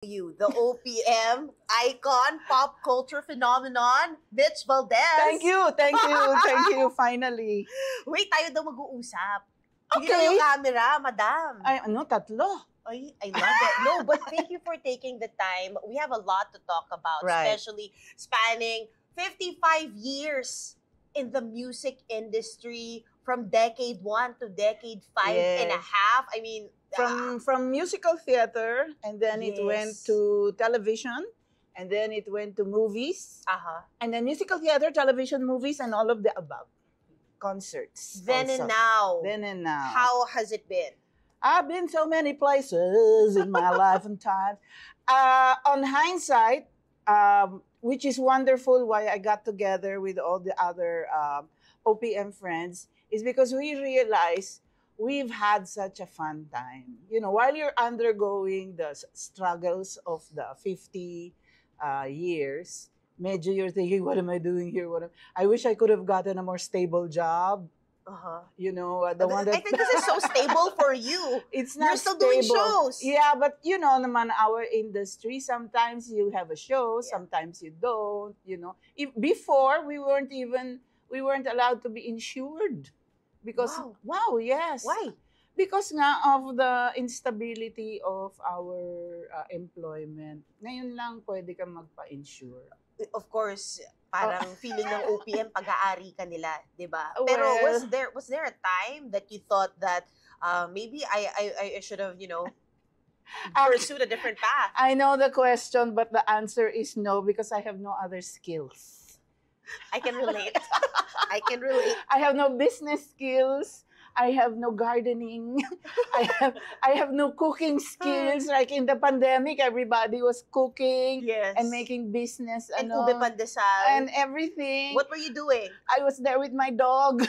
You, the OPM icon, pop culture phenomenon, Mitch Valdez. Thank you, finally. Wait, tayo daw mag-uusap. Hindi Okay. lang yung camera, madam. Ay, ano, tatlo? I love it. No, but thank you for taking the time. We have a lot to talk about, Right. especially spanning 55 years in the music industry from decade 1 to decade 5.5. I mean, From musical theater, and then it went Yes. to television, and then it went to movies, uh-huh. and then musical theater, television, movies, and all of the above. Concerts. Then also. and now. Then and now. How has it been? I've been so many places in my life and time. On hindsight, which is wonderful, why I got together with all the other OPM friends, is because we realized we've had such a fun time. You know, while you're undergoing the struggles of the 50 years, medyo you're thinking, what am I doing here? I wish I could have gotten a more stable job. Uh-huh. You know, the one that I think this is so stable for you. it's not You're still doing stable. shows. Yeah, but you know, naman our industry, sometimes you have a show, Yeah. sometimes you don't. You know, before we weren't allowed to be insured because Wow. yes. Why? Because nga of the instability of our employment. Ngayon lang pwede kang magpa-insure. Of course, parang feeling ng OPM pag-aari ka nila, 'di ba? Pero Well, was there a time that you thought that maybe I should have, pursued a different path? I know the question, but the answer is no because I have no other skills. I can relate. I can relate. I have no business skills. I have no gardening. I have no cooking skills. Like in the pandemic, everybody was cooking Yes. and making business And ano, ube pandesal. and everything. What were you doing? I was there with my dog.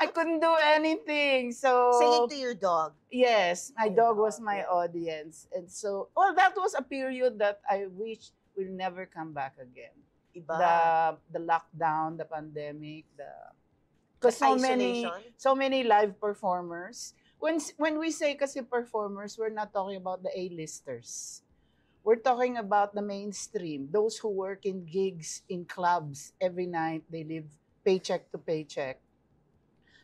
I couldn't do anything. So Singing to your dog. yes, my I dog was love my it. audience. And so, well, that was a period that I wish will never come back again. Iba. The lockdown, the pandemic, because Isolation. so many live performers. When we say kasi performers, we're not talking about the A-listers. We're talking about the mainstream, those who work in gigs, in clubs every night. They live paycheck to paycheck.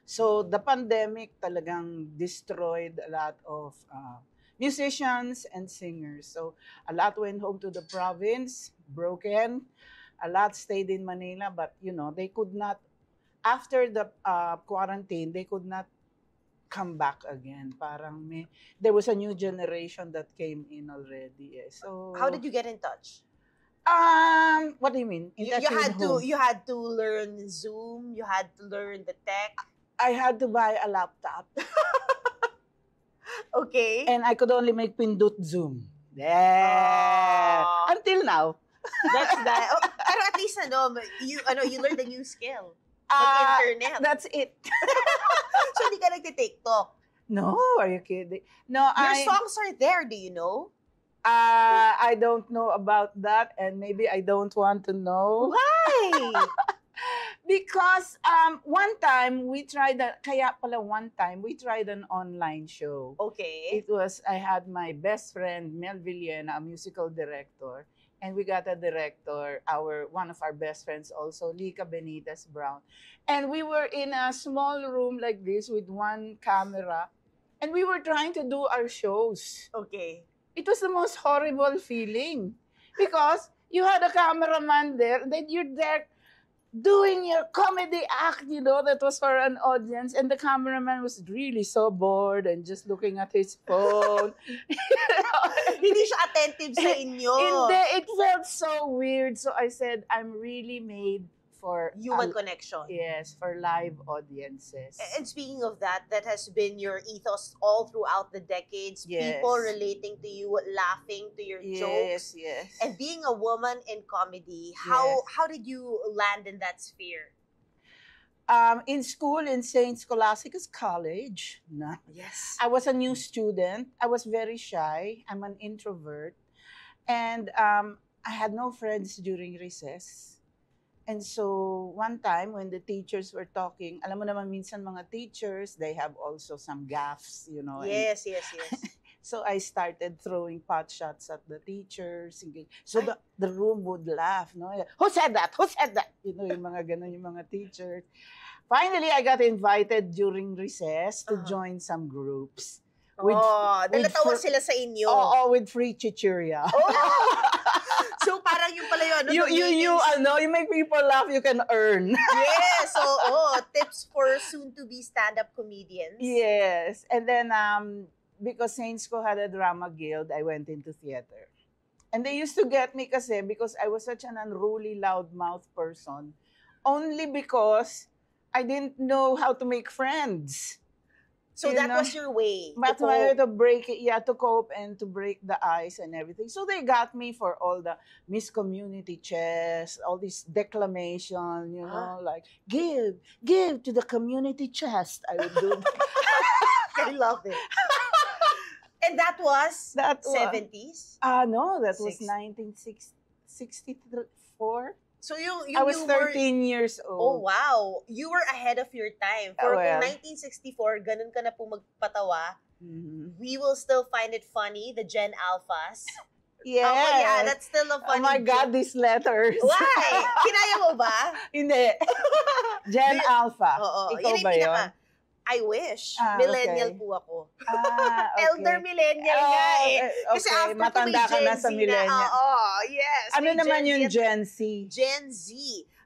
So the pandemic talagang destroyed a lot of musicians and singers. So a lot went home to the province, broken. A lot stayed in Manila, but you know they could not. After the quarantine, they could not come back again. Parang there was a new generation that came in already. Eh. So How did you get in touch? What do you mean? You had to learn Zoom, you had to learn the tech. I had to buy a laptop. Okay. And I could only make pindot Zoom. Yeah. Until now. That's that. Oh, pero at least you learned a new skill. Mag-internet. That's it. So hindi ka nagti-TikTok. No, are you kidding? No, Your songs are there, do you know? I don't know about that, and maybe I don't want to know. Why? Because one time we tried we tried an online show. Okay. I had my best friend Mel Villena, a musical director, and we got a director, one of our best friends also, Lika Benitez Brown. And we were in a small room like this with one camera, and we were trying to do our shows. Okay. It was the most horrible feeling because you had a cameraman there, and then you're there doing your comedy act, you know, that was for an audience, and the cameraman was really so bored and just looking at his phone. Hindi siya attentive sa inyo. Hindi, it felt so weird. So I said, I'm really made for Human connection. Yes, for live audiences. And speaking of that has been your ethos all throughout the decades. Yes. People relating to you, laughing to your jokes. Yes. And being a woman in comedy, how did you land in that sphere? In school, in St. Scholastica's College, Yes. I was a new student. I was very shy. I'm an introvert. And I had no friends during recess. And so one time when the teachers were talking, alam mo naman minsan mga teachers, they have also some gaffes, you know. Yes. So I started throwing pot shots at the teachers. So Ay. the room would laugh. No? Who said that? Who said that? Yung mga ganun, yung mga teachers. Finally, I got invited during recess to join some groups. Nalatawag sila sa inyo. With free chichirya. So parang yung pala yun. You make people laugh, you can earn. Yes, tips for soon-to-be stand-up comedians. Yes, and then because Saints Co had a drama guild, I went into theater. And they used to get me because I was such an unruly, loudmouth person, only because I didn't know how to make friends. So that was your way. That's my way to break it, to cope and to break the ice and everything. So they got me for all the Miss Community chest, all this declamation, like, give to the community chest. I would do that. I love it. And that was 70s? No, that was 1964. So I was 13 years old. Oh, wow. You were ahead of your time. For kung 1964, ganun ka na po magpatawa, we will still find it funny, the Gen Alphas. Yes. Yeah, that's still a funny Oh my God, these letters. Why? Kinaya mo ba? Hindi. Gen Alpha. Ikaw ba yun? I wish. Millennial po ako. Okay. Elder millennial nga eh. Kasi okay. after Matanda ka na sa millennial. Yes. Ano naman yung Gen Z? Gen Z.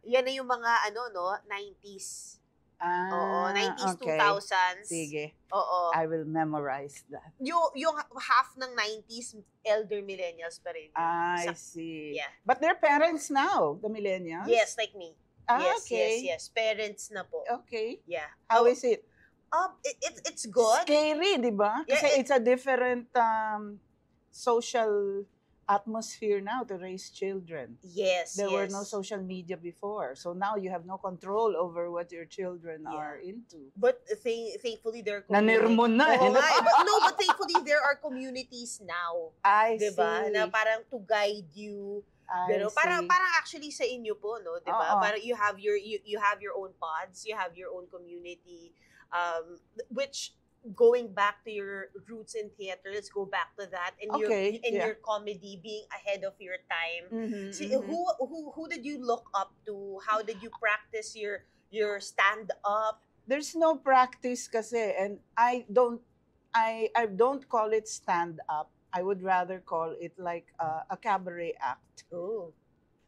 Yan na yung mga 90s. 90s, okay. 2000s. Sige. Oo. I will memorize that. Yung half ng 90s, elder millennials pa rin. I see. Yeah. But they're parents now, the millennials? Yes, like me. Yes, okay. yes. Parents na po. Okay. Yeah. How is it? It's good. Scary, di ba? Kasi Yeah, it's a different social atmosphere now to raise children. Yes, There were no social media before. So now you have no control over what your children are into. But thankfully, there are Nanirmon na. But thankfully, there are communities now. I diba? see. Na parang to guide you. Parang actually sa inyo po, no? Diba? Parang you have your own pods, you have your own community. Which, going back to your roots in theater, let's go back to that, and your comedy being ahead of your time. See, who did you look up to? How did you practice your stand up? There's no practice kasi, and I don't call it stand up. I would rather call it like a cabaret act. Oh.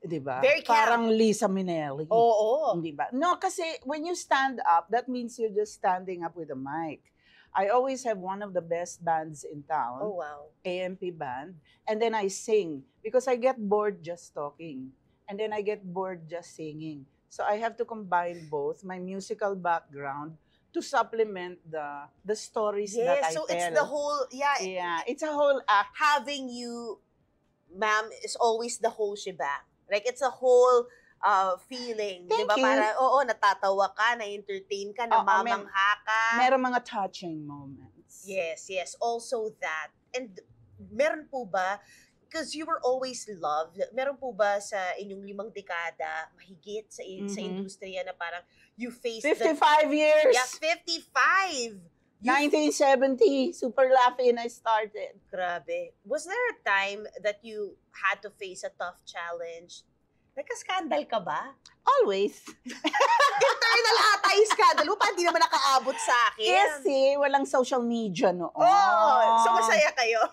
Diba? Very Parang Lisa Minnelli. Oo. Diba? No, kasi when you stand up, that means you're just standing up with a mic. I always have one of the best bands in town. Oh, wow. AMP band. And then I sing because I get bored just talking. And then I get bored just singing. So I have to combine both my musical background to supplement the stories that I tell. So it's the whole, it's a whole act. Having you, ma'am, is always the whole shebang. Like, it's a whole feeling. Thank diba? you. Para, natatawa ka, na-entertain ka, namamangha ka. Meron mga touching moments. Yes. Also that. And meron po ba, because you were always loved, meron po ba sa inyong 5 dekada, mahigit sa industriya na parang you faced 55 years! Yeah, 55! 1970, Super Laugh-In I started. Grabe. Was there a time that you had to face a tough challenge? Nagka-scandal ka ba? Always. Internal ata yung scandal mo, hindi naman nakaabot sa akin. Kasi walang social media noon. So masaya kayo?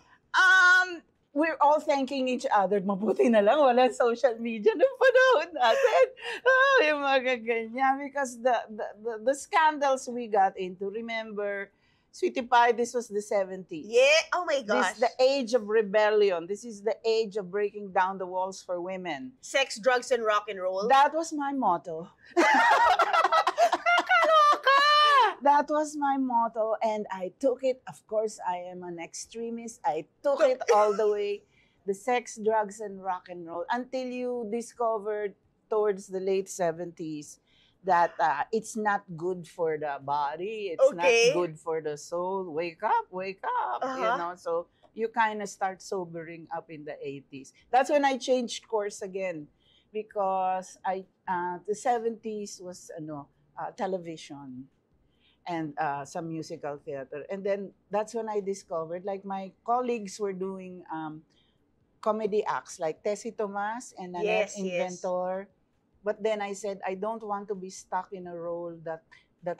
We're all thanking each other. Mabuti na lang, walang social media ng panahon natin. Yung mga ganyan. Because the scandals we got into, remember, Sweetie Pie, this was the 70s. Yeah, oh my gosh. This is the age of rebellion. This is the age of breaking down the walls for women. Sex, drugs, and rock and roll? That was my motto. That was my motto, and I took it. Of course, I am an extremist. I took it all the way. The sex, drugs, and rock and roll. Until you discovered towards the late 70s that it's not good for the body. It's not good for the soul. Wake up, you know. So you kind of start sobering up in the 80s. That's when I changed course again, because the 70s was television. and some musical theater. And then that's when I discovered, like, my colleagues were doing comedy acts like Tessie Tomas and Nanette Yes, yes. Inventor. But then I said, I don't want to be stuck in a role that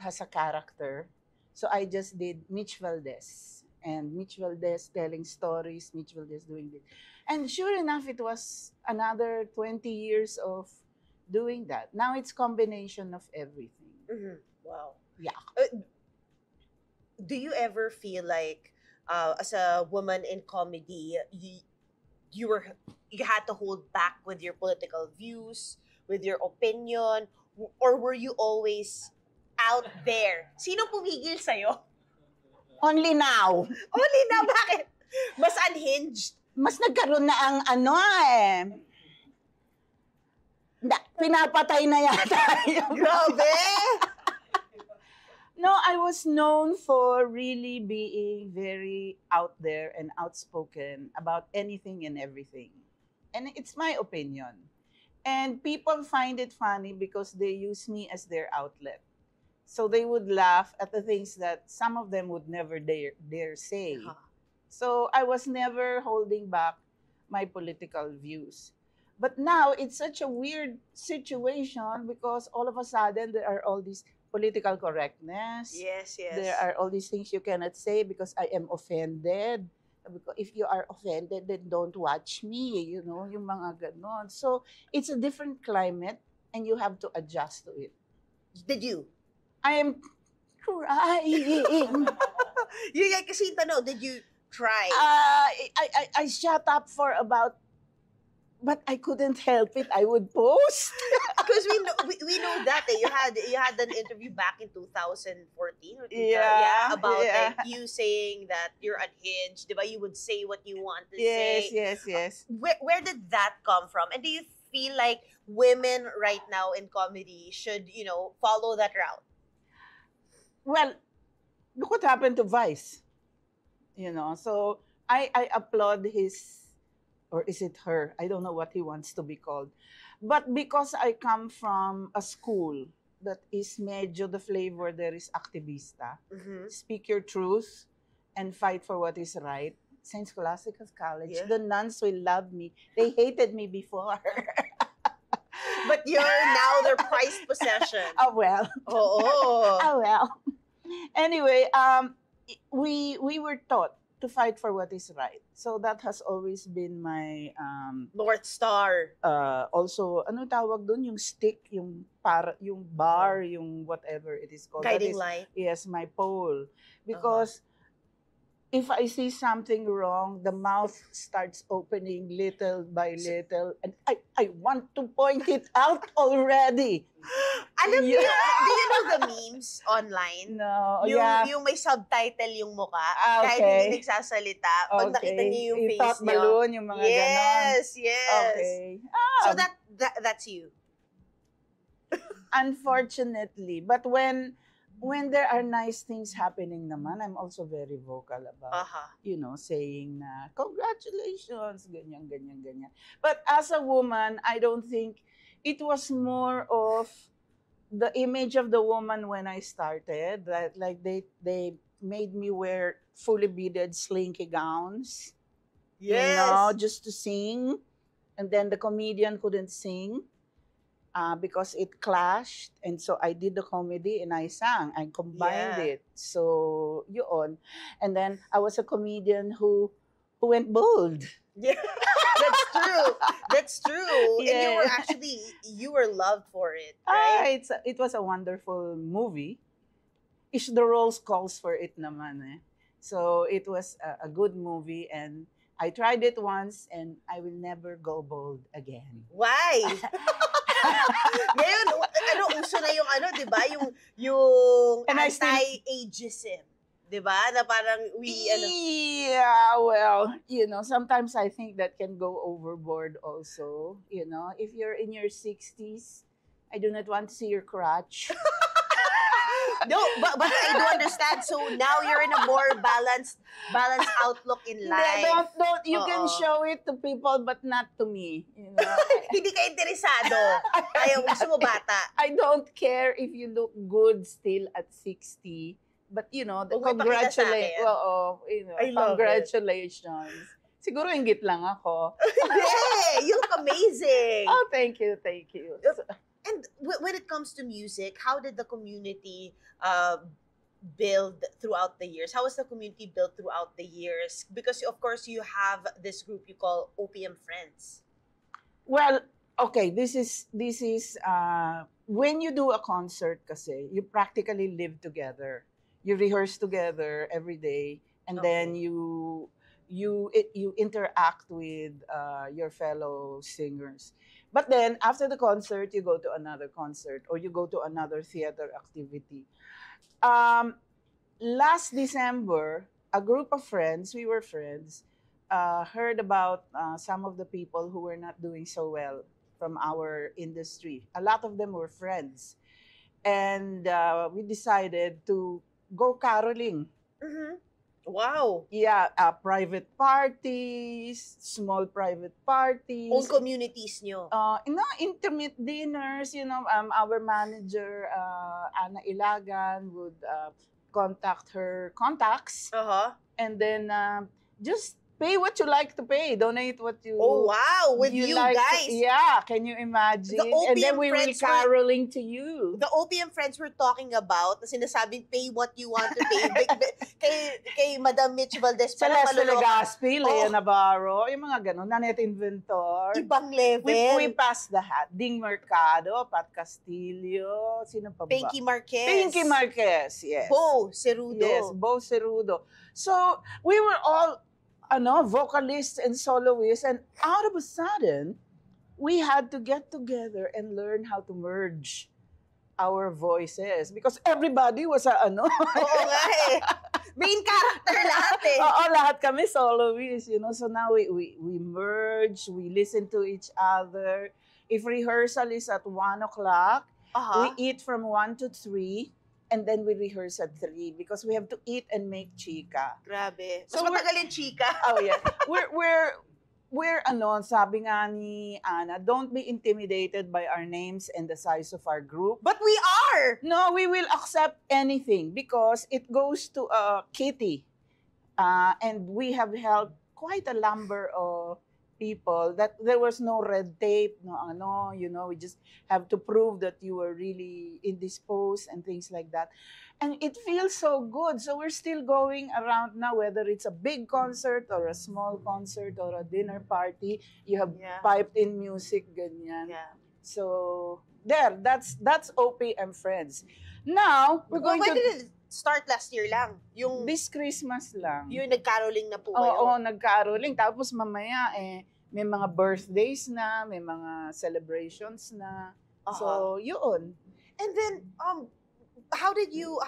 has a character. So I just did Mitch Valdez. And Mitch Valdez telling stories, Mitch Valdez doing this. And sure enough, it was another 20 years of doing that. Now it's combination of everything. Mm-hmm. Wow. Yeah. Do you ever feel like, as a woman in comedy, you were you had to hold back with your political views, with your opinion, or were you always out there? Sino pumigil sa'yo? Only now. Only na, bakit? Mas unhinged. Mas nagkaroon na ang pinapatay na yata yung... Grabe! No, I was known for really being very out there and outspoken about anything and everything. And it's my opinion. And people find it funny because they use me as their outlet. So they would laugh at the things that some of them would never dare say. Huh. So I was never holding back my political views. But now it's such a weird situation because all of a sudden there are all these political correctness. Yes, yes. There are all these things you cannot say because I am offended. Because if you are offended, then don't watch me, you know, yung mga ganon. So it's a different climate and you have to adjust to it. Did you? I am crying. Yeah, kasi tanong, did you try? I shut up for about, but I couldn't help it. I would post. Because we know that you had an interview back in 2014 or 2000, about like you saying that you're unhinged, diba? You would say what you want to say. Yes. Where did that come from? And do you feel like women right now in comedy should, follow that route? Well, look what happened to Vice. So I applaud his, or is it her? I don't know what he wants to be called. But because I come from a school that is medyo the flavor there is activista, speak your truth and fight for what is right. St. Scholastica's College, the nuns will love me. They hated me before. But you're now their prized possession. Oh, well. Oh, well. Anyway, we were taught to fight for what is right. So that has always been my North Star. Also, ano tawag doon? Yung stick, yung bar, yung whatever it is called. Guiding light. Yes, my pole. Because if I see something wrong, the mouth starts opening little by little, and I want to point it out already. Alam niyo, do you know the memes online? No, yung may subtitle yung mukha, kahit hindi nagsasalita, pag nakita niyo yung face niyo. Balloon, yung mga ganon. Yes. Okay. So that's you. Unfortunately, but when there are nice things happening naman, I'm also very vocal about, saying na, congratulations, ganyan. But as a woman, I don't think it was more of the image of the woman when I started, that like they made me wear fully beaded slinky gowns, just to sing. And then the comedian couldn't sing. Because it clashed, and so I did the comedy and I sang. I combined it. So yun. And then I was a comedian who went bold. Yeah, that's true. Yeah. And you were loved for it, right? It was a wonderful movie. The roles calls for it naman eh. So it was a good movie, and I tried it once and I will never go bold again. Why? Ngayon, uso na yung di ba? Yung anti-ageism. Di ba? Na parang Yeah, well, sometimes I think that can go overboard also. If you're in your 60s, I do not want to see your crotch. No, but I do understand. So now you're in a more balanced outlook in life. Don't. You can show it to people, but not to me. You know. Hindi ka interesado. Ayaw, gusto mo bata. I don't care if you look good still at 60. But you know, congratulations. Congratulations. Siguro inggit lang ako. Hindi, you look amazing. Oh, thank you. And when it comes to music, how did the community build throughout the years? How was the community built throughout the years? Because of course you have this group you call OPM Friends. Well, okay, this is when you do a concert kasi, you practically live together. You rehearse together every day, and then you interact with your fellow singers. But then after the concert, you go to another concert or you go to another theater activity. Last December, a group of friends, we were friends, heard about some of the people who were not doing so well from our industry. A lot of them were friends. And we decided to go caroling. Mm-hmm. Wow. Yeah, private parties, small private parties. Own communities nyo. Intimate dinners, our manager, Ana Ilagan, would contact her contacts. And then just pay what you like to pay. Donate what you... Oh, wow. With you like guys. Can you imagine? The OPM and then we will caroling to you. The OPM Friends we're talking about, na sinasabing pay what you want to pay. kay Madam Mitch Valdez. Celeste Legaspi, Lea Navarro, yung mga ganun. Nanette Inventor. Ibang level. We passed the hat. Ding Mercado, Pat Castillo, sino pa ba? Pinky Marquez, yes. Bo Cerudo. Yes, Bo Cerudo. So, we were all vocalists and soloists, and out of a sudden, we had to get together and learn how to merge our voices because everybody was Oo nga eh. Main character lahat eh. Oo, lahat kami soloists, So now we merge, we listen to each other. If rehearsal is at 1 o'clock, we eat from 1 to 3. And then we rehearse at 3 because we have to eat and make chika. Grabe. So matagal yung chika? Oh yeah. We're sabi nga ni Ana, don't be intimidated by our names and the size of our group. But we are! No, we will accept anything because it goes to a kitty. And we have helped quite a number of people that there was no red tape, we just have to prove that you were really indisposed and things like that. And it feels so good. So we're still going around now, whether it's a big concert or a small concert or a dinner party, you have piped in music, ganyan. Yeah. So that's OPM Friends. Now, we're going when did it start last year lang? This Christmas lang. Yung nag-caroling na po kayo? Oo, nag-caroling. Tapos mamaya, may mga birthdays na, may mga celebrations na. So, yun. And then, how did you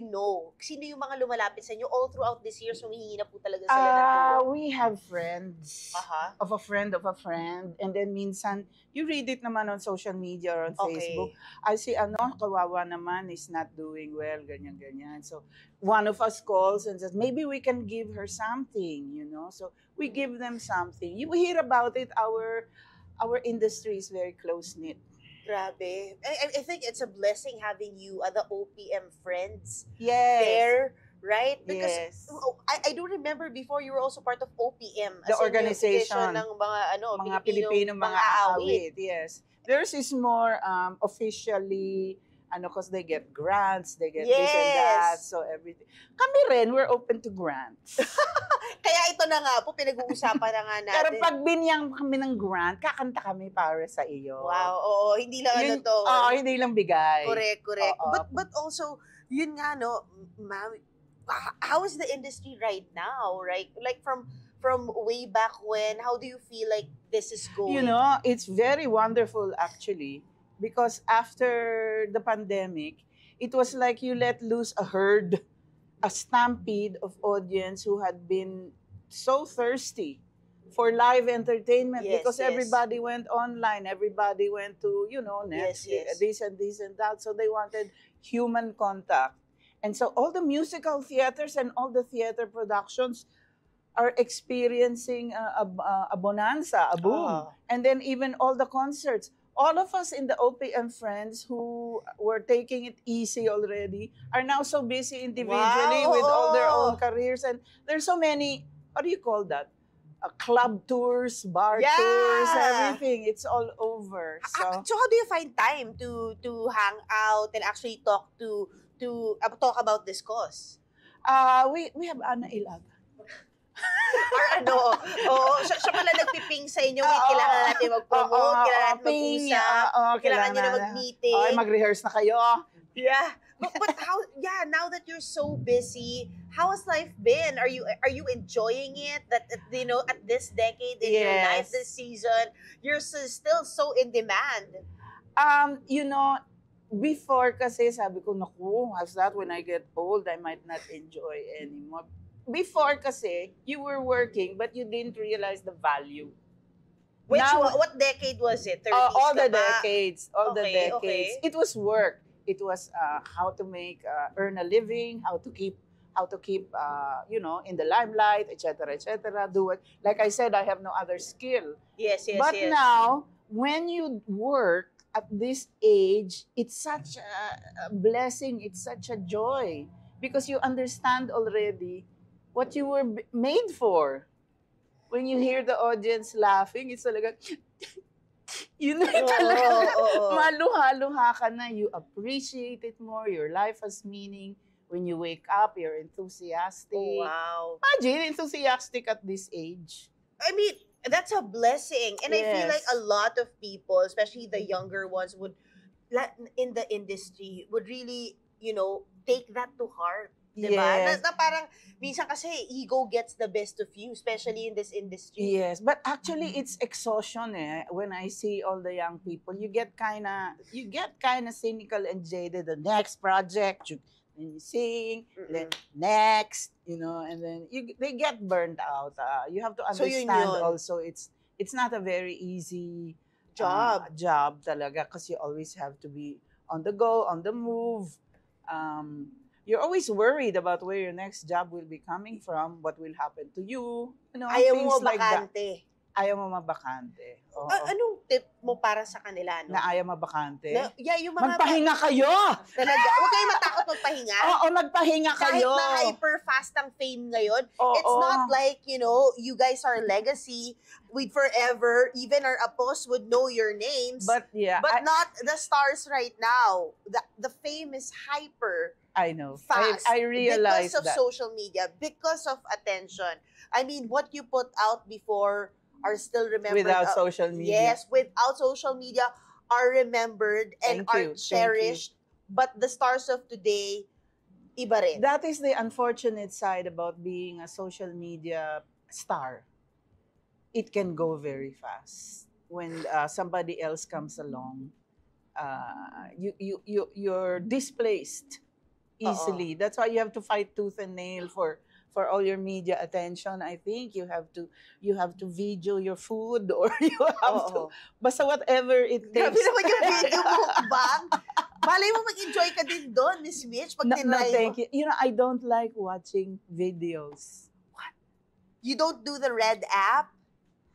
know? Sino yung mga lumalapit sa inyo? All throughout this year, humihingi na po talaga sila ng tulong? We have friends of a friend of a friend. And then minsan, you read it naman on social media or on Facebook. I see, kawawa naman is not doing well, ganyan. So, one of us calls and says, maybe we can give her something, So, we give them something. You hear about it, our industry is very close-knit. Grabe. I think it's a blessing having you, the OPM Friends there, right? Because I do remember before you were also part of OPM, the organization ng mga Pilipino mga awit. Yes. Theirs is more officially because they get grants, they get this and that, so everything. Kami rin, we're open to grants. Kaya ito na nga po, pinag-uusapan na nga natin. Pero pag binyang kami ng grant, kakanta kami para sa iyo. Wow, oo, hindi lang hindi lang bigay. Correct. But also, yun nga, ma'am, how is the industry right now, right? Like from way back when, how do you feel like this is going? It's very wonderful actually. Because after the pandemic, it was like you let loose a herd, a stampede of audience who had been so thirsty for live entertainment, Yes, because yes. everybody went online, everybody went to, Yes, Netflix, yes. this and that. So they wanted human contact. And so all the musical theaters and all the theater productions are experiencing a bonanza, a boom. And then even all the concerts. All of us in the OPM friends who were taking it easy already are now so busy individually Wow, with all their own oo. careers. And there's so many, what do you call that? Club tours, bar Yeah. tours, everything. It's all over. So So how do you find time to hang out and actually talk talk about this cause? we have Ana Ilaga. Or ano, siya pala nagpiping sa inyo, wait, kailangan natin mag-promote, kailangan natin mag-usap, kailangan nyo na mag-meeting. Okay, mag-rehearse na kayo. Yeah. But how, now that you're so busy, how has life been? Are you enjoying it? That, at this decade in your life, this season, you're still so in demand. Before kasi sabi ko, naku, how's that when I get old, I might not enjoy anymore. Before kasi, you were working but you didn't realize the value. What decade was it? 30s all the ka ba? decades. All the decades. Okay. It was work. It was how to make, earn a living, how to keep, in the limelight, etc., etc. Do it. Like I said, I have no other skill. Yes. But now, when you work at this age, it's such a blessing. It's such a joy because you understand already what you were made for. When you hear the audience laughing, it's talaga, maluha-luha ka na. You appreciate it more. Your life has meaning. When you wake up, you're enthusiastic. Oh, wow. Imagine, enthusiastic at this age. I mean, that's a blessing. And I feel like Yes. a lot of people, especially the younger ones, in the industry, would really, take that to heart. Diba? Yes. Na parang, minsan kasi, ego gets the best of you, especially in this industry. Yes, but actually it's exhaustion when I see all the young people. You get kind of cynical and jaded. The next project, you sing, then next, and then they get burnt out. You have to So yun understand yun. also it's not a very easy Job. talaga, because you always have to be on the go, on the move. You're always worried about where your next job will be coming from, what will happen to you, Ayaw mo things like that. mabakante. Ayaw mo mabakante. Oo. Anong tip mo para sa kanila, no? Na ayaw mabakante? Yung mga... Magpahinga kayo! Talaga. Huwag kayong matakot magpahinga. Oo, magpahinga kayo. Kahit na hyper-fast ang fame ngayon, Oo. it's not like, you guys are legacy. We'd forever, even our apos would know your names. But yeah, But not the stars right now. The fame is hyper I know. fast. I realize because of that. social media, because of attention. I mean, what you put out before are still remembered. Without social media. Yes, without social media are remembered and Thank you, are cherished. But the stars of today, iba rin. That is the unfortunate side about being a social media star. It can go very fast. When somebody else comes along, you're displaced easily. That's why you have to fight tooth and nail for all your media attention. I think you have to video your food, or you have to basta whatever it takes. Grabe naman yung video mo, bang? Malay mo mag-enjoy ka din doon, Miss Mitch, pag No, tinry thank mo. you. I don't like watching videos. You don't do the red app?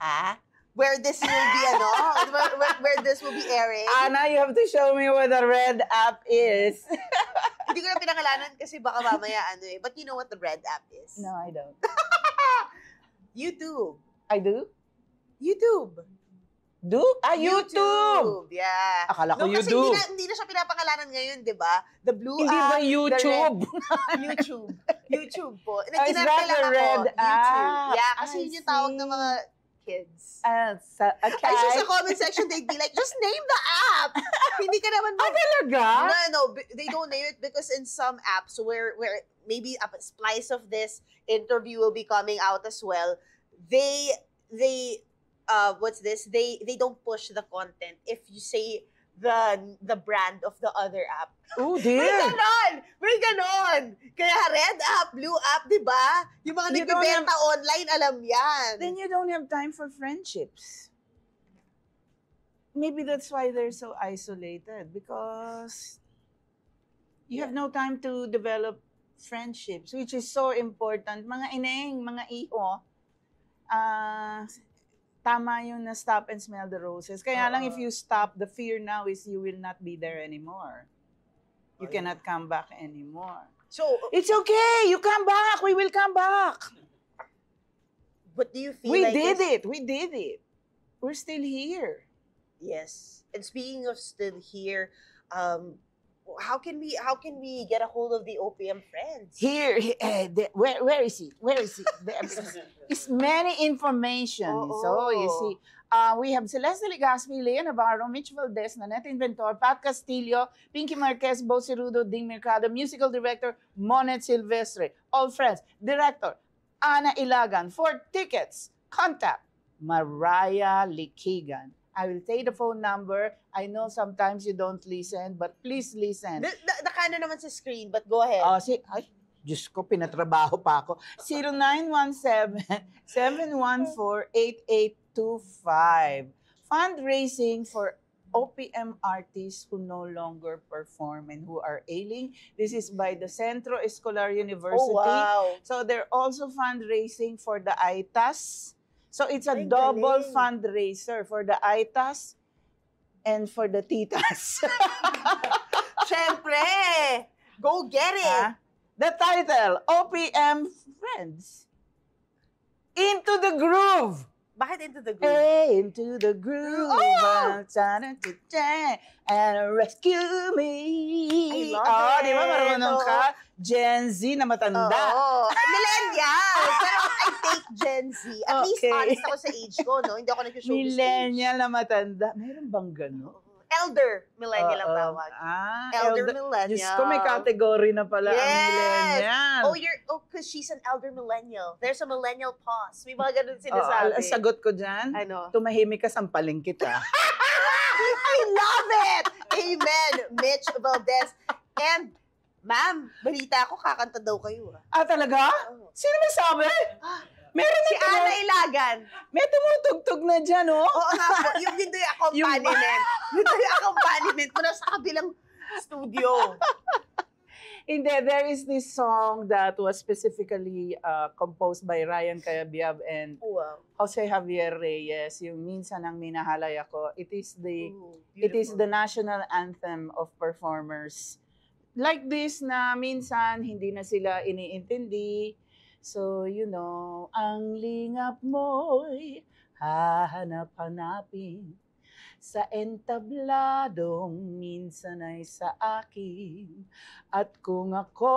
Ah? Where this will be, where this will be airing? Anna, you have to show me what the red app is. Hindi ko na pinangalanan kasi baka mamaya But you know what the red app is? No, I don't. YouTube. I do? YouTube. Do? YouTube! Yeah. Akala ko Kasi YouTube. hindi na siya pinapangalanan ngayon, di ba? The blue Hindi app. ba YouTube? YouTube. YouTube po. Oh, is that Kinarta lang the ako. red YouTube. app? Yeah, kasi I yun yung tawag ng see. mga kids. Okay. Ay, so sa comment section, they'd be like, just name the app! Hindi ka naman talaga? No, they don't name it because in some apps where maybe a splice of this interview will be coming out as well, they don't push the content if you say the brand of the other app. Oh, May dear. ganon! May ganon! Kaya red app, blue app, di ba? Yung mga You don't nagbibenta online, alam yan. Then you don't have time for friendships. Maybe that's why they're so isolated, because you have no time to develop friendships, which is so important. Mga ineng, mga iho, tama yun na stop and smell the roses. Kaya lang if you stop, the fear now is you will not be there anymore. You cannot come back anymore. So, It's okay. You come back. We will come back. what do you feel We like did is- it. We did it. We're still here. Yes. And speaking of still here, how can we get a hold of the OPM friends? Here, where is it? Where is it? It's many information. So, you see, we have Celeste Legazpi, Lea Navarro, Mitch Valdez, Nanette Inventor, Pat Castillo, Pinky Marquez, Bo Cerudo, Ding Mercado, Musical Director, Monet Silvestre, all friends, Director, Ana Ilagan. For tickets, contact Mariah Likigan. I will take the phone number. I know sometimes you don't listen, but please listen. Nakano naman sa screen, but go ahead. Ay, Diyos ko, pinatrabaho pa ako. 0917-714-8825. Fundraising for OPM artists who no longer perform and who are ailing. This is by the Centro Escolar University. Oh, wow. So they're also fundraising for the ITAS. So it's a Ay, double galing. fundraiser for the ITAS and for the titas. Siyempre! Go get it! Ha? The title, OPM Friends. Into the Groove. Bakit into the group? Hey, into the groove. Oh! And rescue me. I love Di ba it. marunong Oo. ka? Gen Z na matanda. Oo. Millennial! Pero I take Gen Z. At least Okay. honest ako sa age ko, no? Hindi ako nag-show Millennial na matanda. Meron bang gano'n? Elder millennial ang Oo. tawag. Ah, Elder millennial. Diyos ko, may category na pala ang Yes! millennial. Because she's an elder millennial. There's a millennial pause. May mga ganun Oo, sinasabi. ang sagot ko dyan, Ano? tumahimik ka, sampaling kita. I love it! Amen! Mitch Valdez. And, ma'am, balita ako, kakanta daw kayo. Talaga? Oh. Sino may sabi? Meron Si Ana Ilagan. May tumutugtog na dyan, oh. Oo nga po, yun daw yung accompaniment. Yun daw yung accompaniment mo na sa kabilang studio. Hindi, there is this song that was specifically composed by Ryan Cayabyab and Wow. Jose Javier Reyes, yung Minsan ang Minahalay Ako. It is the Beautiful. national anthem of performers. Like this na minsan hindi na sila iniintindi. So, ang lingap mo'y hahanap-hanapin sa entabladong minsan ay sa akin. At kung ako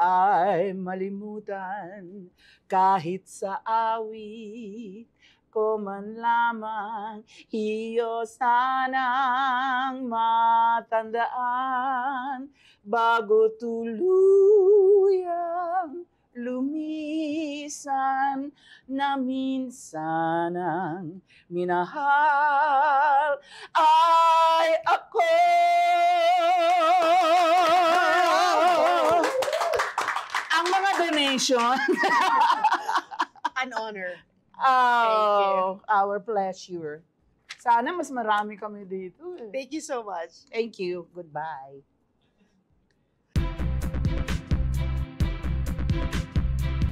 ay malimutan kahit sa awit ko man lamang, iyo sanang matandaan bago tuluyang lumisan na minsan ang minahal ay ako. Ang mga donation. An honor. Our pleasure. Sana mas marami kami dito. Thank you so much. Thank you. Goodbye.